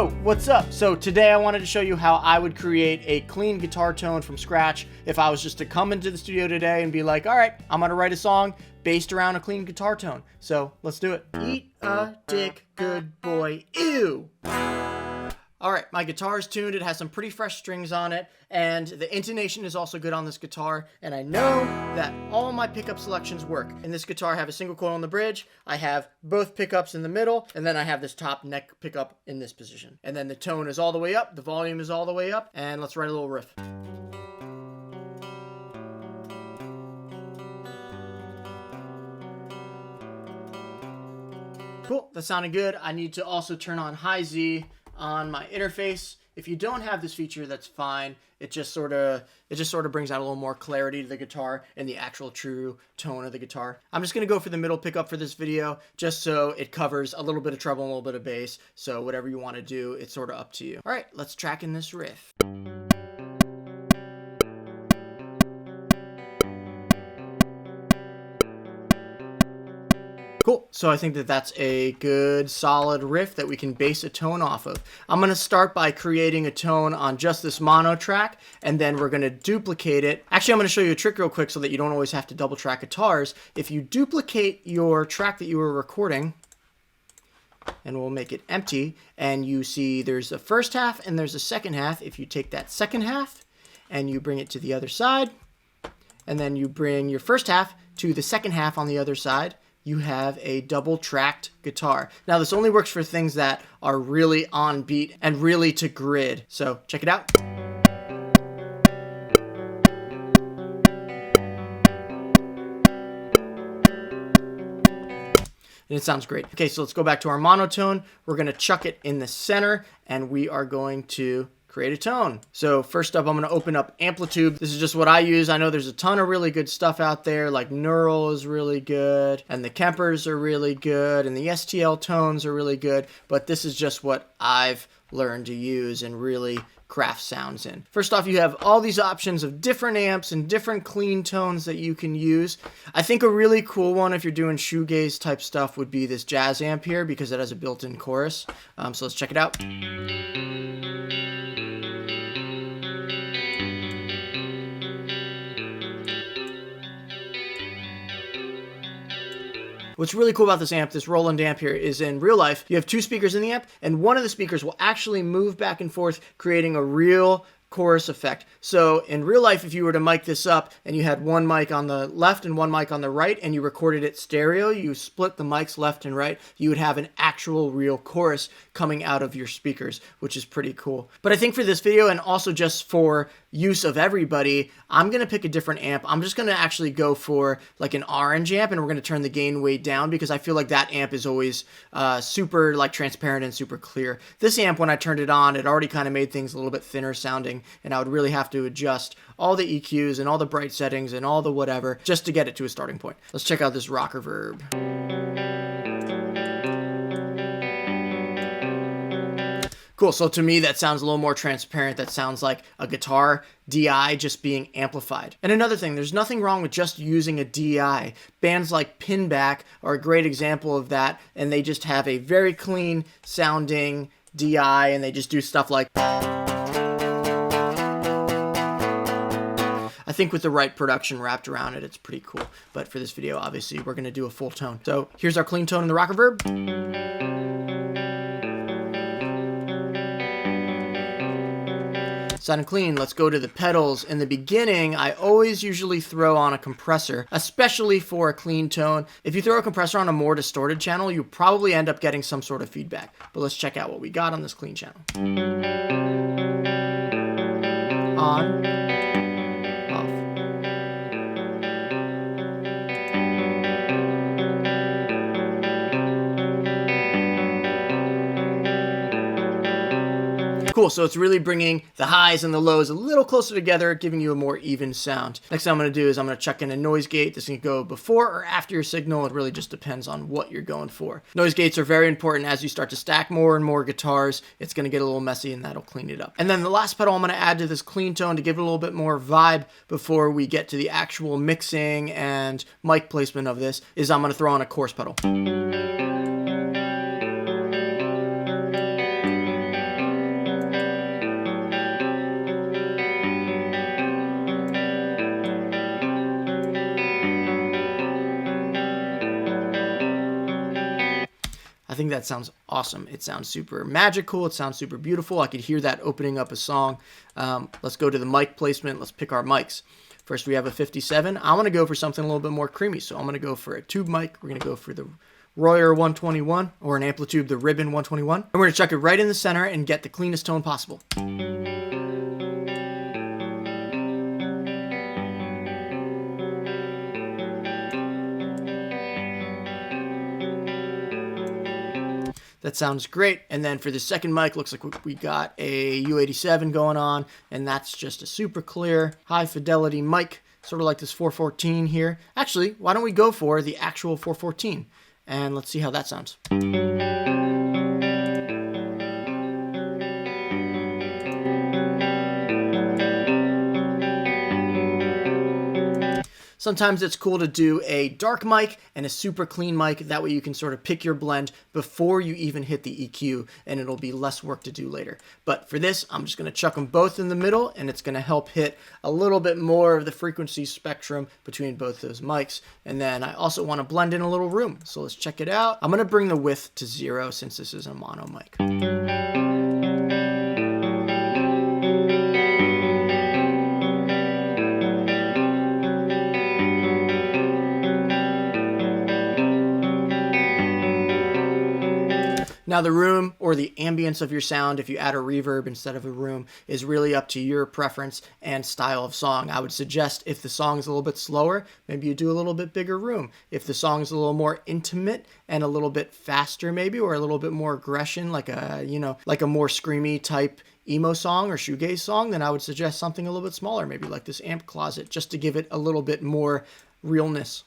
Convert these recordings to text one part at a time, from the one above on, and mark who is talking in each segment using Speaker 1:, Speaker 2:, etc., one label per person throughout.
Speaker 1: Yo, what's up? So today I wanted to show you how I would create a clean guitar tone from scratch if I was just to come into the studio today and be like, all right, I'm gonna write a song based around a clean guitar tone. So let's do it. Eat a dick, good boy, ew. All right, my guitar is tuned. It has some pretty fresh strings on it, and the intonation is also good on this guitar, and I know that all my pickup selections work. In this guitar, I have a single coil on the bridge, I have both pickups in the middle, and then I have this top neck pickup in this position. And then the tone is all the way up, the volume is all the way up, and let's write a little riff. Cool, that sounded good. I need to also turn on high Z on my interface. If you don't have this feature, that's fine. It just sort of brings out a little more clarity to the guitar and the actual true tone of the guitar. I'm just gonna go for the middle pickup for this video, just so it covers a little bit of treble and a little bit of bass. So whatever you want to do, it's sort of up to you. All right, let's track in this riff. Cool, so I think that that's a good solid riff that we can base a tone off of. I'm gonna start by creating a tone on just this mono track, and then we're gonna duplicate it. Actually, I'm gonna show you a trick real quick so that you don't always have to double track guitars. If you duplicate your track that you were recording, and we'll make it empty, and you see there's a first half and there's a second half. If you take that second half and you bring it to the other side, and then you bring your first half to the second half on the other side, you have a double tracked guitar. Now this only works for things that are really on beat and really to grid. So check it out. And it sounds great. Okay, so let's go back to our monotone. We're gonna chuck it in the center and we are going to create a tone. So first up, I'm going to open up Amplitube. This is just what I use. I know there's a ton of really good stuff out there, like Neural is really good, and the Kempers are really good, and the STL tones are really good, but this is just what I've learned to use and really craft sounds in. First off, you have all these options of different amps and different clean tones that you can use. I think a really cool one if you're doing shoegaze type stuff would be this jazz amp here because it has a built-in chorus. So let's check it out. What's really cool about this amp, this Roland amp here, is in real life, you have two speakers in the amp, and one of the speakers will actually move back and forth, creating a real chorus effect. So in real life, if you were to mic this up and you had one mic on the left and one mic on the right and you recorded it stereo, you split the mics left and right, you would have an actual real chorus coming out of your speakers, which is pretty cool. But I think for this video and also just for use of everybody, I'm gonna pick a different amp. I'm just gonna actually go for like an orange amp, and we're gonna turn the gain way down because I feel like that amp is always super like transparent and super clear. This amp, when I turned it on, it already kind of made things a little bit thinner sounding, and I would really have to adjust all the EQs and all the bright settings and all the whatever just to get it to a starting point. Let's check out this rock reverb. Cool, so to me that sounds a little more transparent. That sounds like a guitar DI just being amplified. And another thing, there's nothing wrong with just using a DI. Bands like Pinback are a great example of that, and they just have a very clean sounding DI, and they just do stuff like... I think with the right production wrapped around it, it's pretty cool. But for this video, obviously, we're gonna do a full tone. So here's our clean tone in the rock reverb. Sounding clean. Let's go to the pedals. In the beginning, I always usually throw on a compressor, especially for a clean tone. If you throw a compressor on a more distorted channel, you probably end up getting some sort of feedback. But let's check out what we got on this clean channel. On. Cool, so it's really bringing the highs and the lows a little closer together, giving you a more even sound. Next thing I'm going to do is I'm going to chuck in a noise gate. This can go before or after your signal. It really just depends on what you're going for. Noise gates are very important as you start to stack more and more guitars. It's going to get a little messy and that'll clean it up. And then the last pedal I'm going to add to this clean tone to give it a little bit more vibe before we get to the actual mixing and mic placement of this is I'm going to throw on a chorus pedal. think that sounds awesome. It sounds super magical. It sounds super beautiful. I could hear that opening up a song. Let's go to the mic placement. Let's pick our mics. First, we have a 57. I want to go for something a little bit more creamy, so I'm going to go for a tube mic. We're going to go for the Royer 121, or an Amplitube, the Ribbon 121. And we're going to chuck it right in the center and get the cleanest tone possible. That sounds great. And then for the second mic, looks like we got a U87 going on, and that's just a super clear, high fidelity mic, sort of like this 414 here. Actually, why don't we go for the actual 414, and let's see how that sounds. Sometimes it's cool to do a dark mic and a super clean mic. That way you can sort of pick your blend before you even hit the EQ, and it'll be less work to do later. But for this, I'm just going to chuck them both in the middle, and it's going to help hit a little bit more of the frequency spectrum between both those mics. And then I also want to blend in a little room. So let's check it out. I'm going to bring the width to 0 since this is a mono mic. Now the room, or the ambience of your sound, if you add a reverb instead of a room, is really up to your preference and style of song. I would suggest if the song is a little bit slower, maybe you do a little bit bigger room. If the song is a little more intimate and a little bit faster maybe, or a little bit more aggression, like a, like a more screamy type emo song or shoegaze song, then I would suggest something a little bit smaller, maybe like this Amp Closet, just to give it a little bit more realness.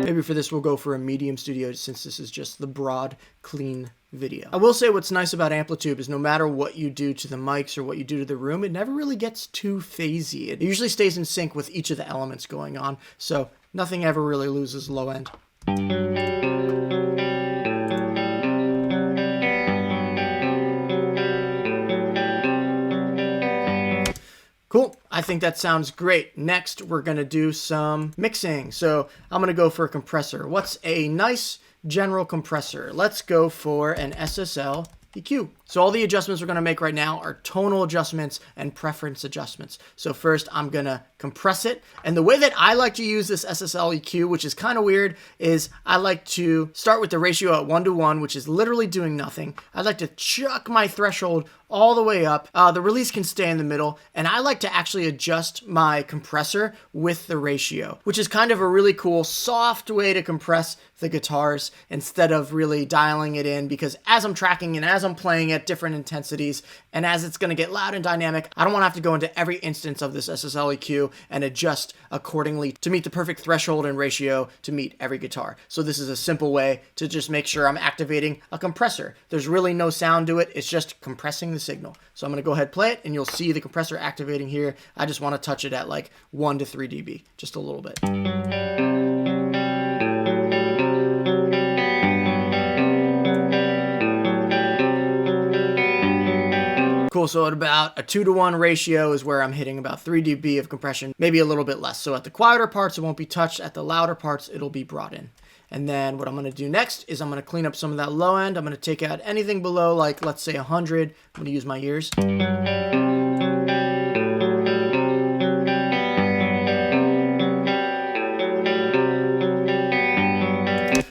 Speaker 1: Maybe for this we'll go for a medium studio since this is just the broad, clean video. I will say what's nice about Amplitube is no matter what you do to the mics or what you do to the room, it never really gets too phasey. It usually stays in sync with each of the elements going on, so nothing ever really loses low end. Cool. I think that sounds great. Next, we're going to do some mixing. So I'm going to go for a compressor. What's a nice general compressor? Let's go for an SSL EQ. So all the adjustments we're going to make right now are tonal adjustments and preference adjustments. So first I'm going to compress it. And the way that I like to use this SSL EQ, which is kind of weird, is I like to start with the ratio at 1:1, which is literally doing nothing. I like to chuck my threshold all the way up. The release can stay in the middle, and I like to actually adjust my compressor with the ratio, which is kind of a really cool, soft way to compress the guitars instead of really dialing it in, because as I'm tracking and as I'm playing at different intensities, and as it's going to get loud and dynamic, I don't want to have to go into every instance of this SSL EQ and adjust accordingly to meet the perfect threshold and ratio to meet every guitar. So this is a simple way to just make sure I'm activating a compressor. There's really no sound to it. It's just compressing the signal. So I'm going to go ahead and play it, and you'll see the compressor activating here. I just want to touch it at like 1 to 3 dB, just a little bit. Cool, so at about a 2:1 ratio is where I'm hitting about 3 dB of compression, maybe a little bit less. So at the quieter parts, it won't be touched. At the louder parts, it'll be brought in. And then what I'm going to do next is I'm going to clean up some of that low end. I'm going to take out anything below, like, let's say 100. I'm going to use my ears.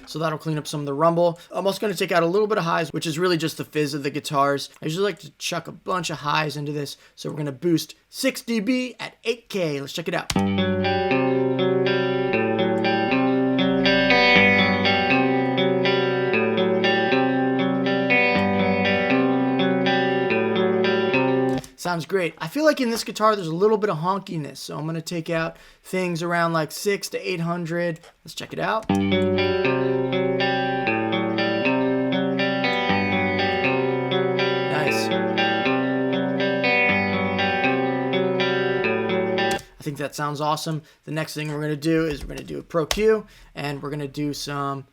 Speaker 1: So that'll clean up some of the rumble. I'm also going to take out a little bit of highs, which is really just the fizz of the guitars. I usually like to chuck a bunch of highs into this. So we're going to boost 6 dB at 8K. Let's check it out. Sounds great. I feel like in this guitar there's a little bit of honkiness, so I'm going to take out things around like 6 to 800. Let's check it out. Nice. I think that sounds awesome. The next thing we're going to do is we're going to do a Pro Q, and we're going to do some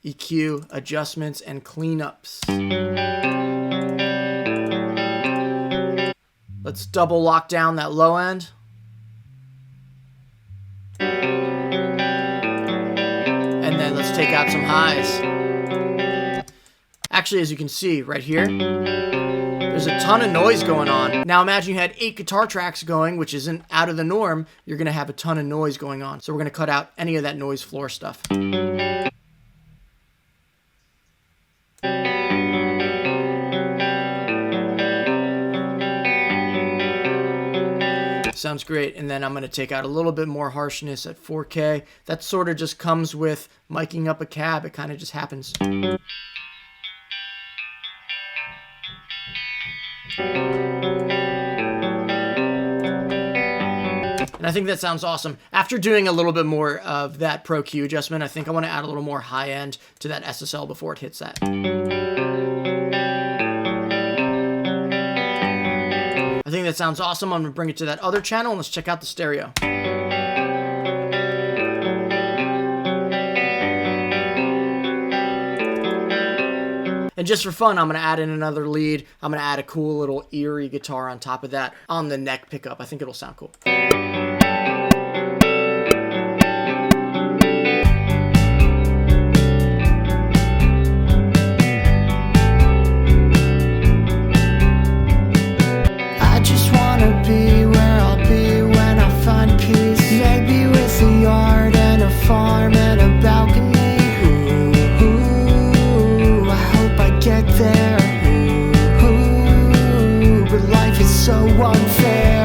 Speaker 1: EQ adjustments and cleanups. Let's double lock down that low end. And then let's take out some highs. Actually, as you can see right here, there's a ton of noise going on. Now imagine you had 8 guitar tracks going, which isn't out of the norm. You're gonna have a ton of noise going on. So we're gonna cut out any of that noise floor stuff. Sounds great. And then I'm going to take out a little bit more harshness at 4K. That sort of just comes with miking up a cab. It kind of just happens. And I think that sounds awesome. After doing a little bit more of that Pro Q adjustment, I think I want to add a little more high end to that SSL before it hits that. I think that sounds awesome. I'm going to bring it to that other channel and let's check out the stereo. And just for fun, I'm going to add in another lead. I'm going to add a cool little eerie guitar on top of that on the neck pickup. I think it'll sound cool.
Speaker 2: Be where I'll be when I find peace. Maybe with a yard and a farm and a balcony. Ooh, I hope I get there. Ooh, but life is so unfair.